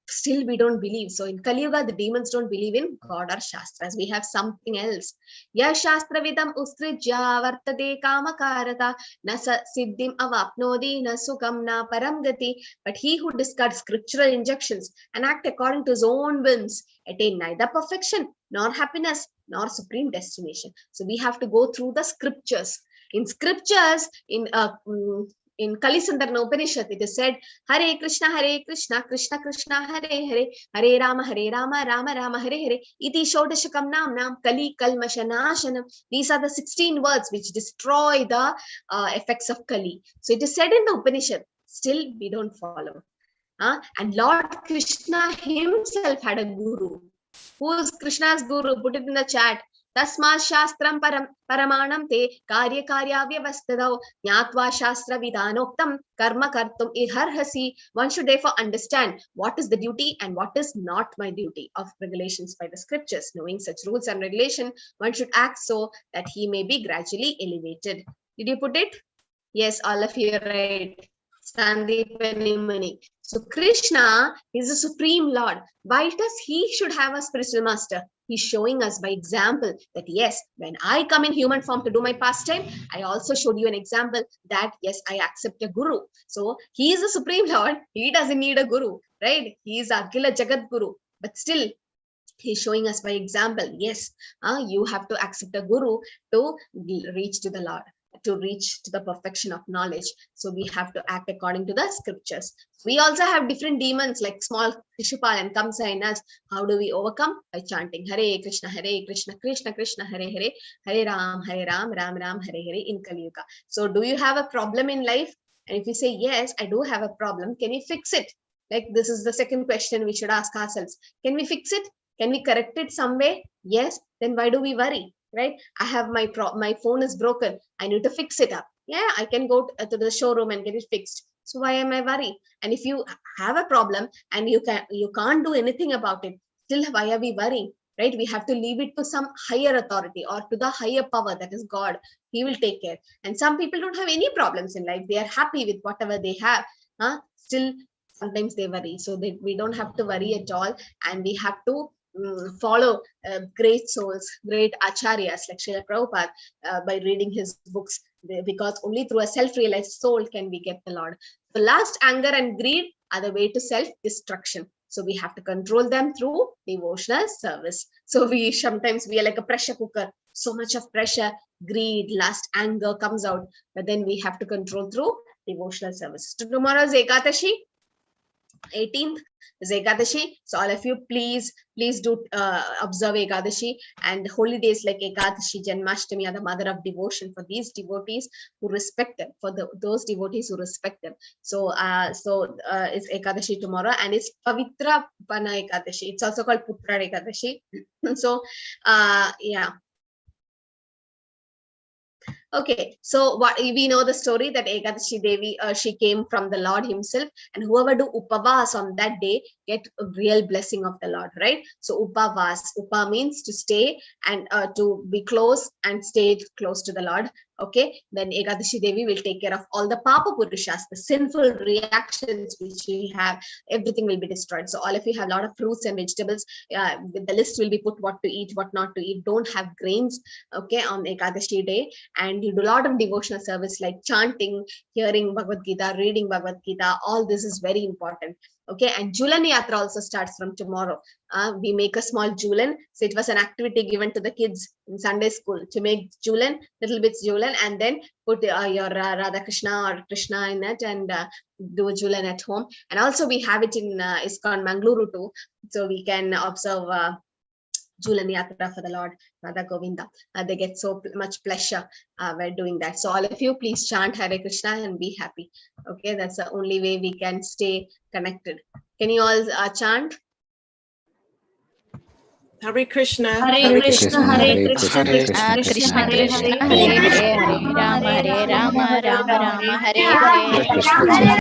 still we don't believe. So in Kali Yuga, the demons don't believe in God or Shastras. We have something else. Ya Shastra Vidam Ustrijya Vartate Kamakarata na Siddhim Avapnodi na Sukam na Paramgati. But he who discards scriptural injunctions and act according to his own whims attain neither perfection nor happiness nor supreme destination. So we have to go through the scriptures. In scriptures, in Kalisandana Upanishad, it is said, Hare Krishna, Krishna Krishna, Hare Hare, Hare Rama, Rama Rama, Hare Hare, Iti Shodashakam Nam, Kali Kalmashanashanam. These are the 16 words which destroy the effects of Kali. So it is said in the Upanishad, still we don't follow. And Lord Krishna himself had a guru. Who is Krishna's guru? Put it in the chat. Tasma Shastram Paramanam Te Karya Vyavastadau Nyatva Shastra Vidanoktam Karma Kartum Iharhasi. One should therefore understand what is the duty and what is not my duty of regulations by the scriptures. Knowing such rules and regulation, one should act so that he may be gradually elevated. Did you put it? Yes, all of you are right. Sandeep Animani. So Krishna is the supreme Lord. Why does he should have a spiritual master? He's showing us by example that yes, when I come in human form to do my pastime, I also showed you an example that yes, I accept a guru. So he is the supreme Lord. He doesn't need a guru, right? He is Akhila Jagat Guru. But still, he's showing us by example. Yes, you have to accept a guru to reach to the Lord, to reach to the perfection of knowledge. So we have to act according to the scriptures. We also have different demons like small Shishupal and Kamsa in us. How do we overcome? By chanting Hare Krishna, Krishna Krishna, Hare Hare, Hare Ram, Ram Ram, Hare Hare in Kali Yuga. So do you have a problem in life? And if you say, yes, I do have a problem, can we fix it? Like this is the second question we should ask ourselves. Can we fix it? Can we correct it some way? Yes. Then why do we worry? Right? I have my phone is broken. I need to fix it up. Yeah, I can go to the showroom and get it fixed. So why am I worried? And if you have a problem and you can't do anything about it, still why are we worrying? Right? We have to leave it to some higher authority or to the higher power, that is God. He will take care. And some people don't have any problems in life. They are happy with whatever they have. Still, sometimes they worry. So we don't have to worry at all. And we have to follow great souls, great acharyas like Srila Prabhupada by reading his books, because only through a self-realized soul can we get the Lord. The lust, anger and greed are the way to self-destruction. So we have to control them through devotional service. So sometimes we are like a pressure cooker. So much of pressure, greed, lust, anger comes out. But then we have to control through devotional service. So tomorrow is Ekadashi. 18th is Ekadashi. So all of you, please do observe Ekadashi, and holy days like Ekadashi, Janmashtami are the mother of devotion for these devotees who respect them, for those devotees who respect them. So it's Ekadashi tomorrow, and it's Pavitra Pana Ekadashi. It's also called Putra Ekadashi. So yeah. Okay, so what we know the story that Ekadashi Devi, she came from the Lord himself, and whoever do upavas on that day get a real blessing of the Lord, right? So upavas, upa means to stay and to be close and stay close to the Lord. Okay, then Ekadashi Devi will take care of all the Papa Purushas, the sinful reactions which we have. Everything will be destroyed. So all of you have a lot of fruits and vegetables. The list will be put what to eat, what not to eat. Don't have grains, okay, on Ekadashi day. And you do a lot of devotional service like chanting, hearing Bhagavad Gita, reading Bhagavad Gita. All this is very important. Okay, and Julan Yatra also starts from tomorrow. We make a small Julan. So it was an activity given to the kids in Sunday school to make Julan, little bits Julan, and then put your Radha Krishna or Krishna in it and do Julan at home. And also we have it in ISKCON Mangaluru too. So we can observe Julan Yatra for the Lord Radha Govinda. They get so much pleasure while doing that. So all of you, please chant Hare Krishna and be happy. Okay, that's the only way we can stay connected. Can you all chant? Hare Krishna, Hare Krishna, Hare Krishna, Krishna Krishna Hare Hare, Hare Rama, Rama Rama, Hare Hare.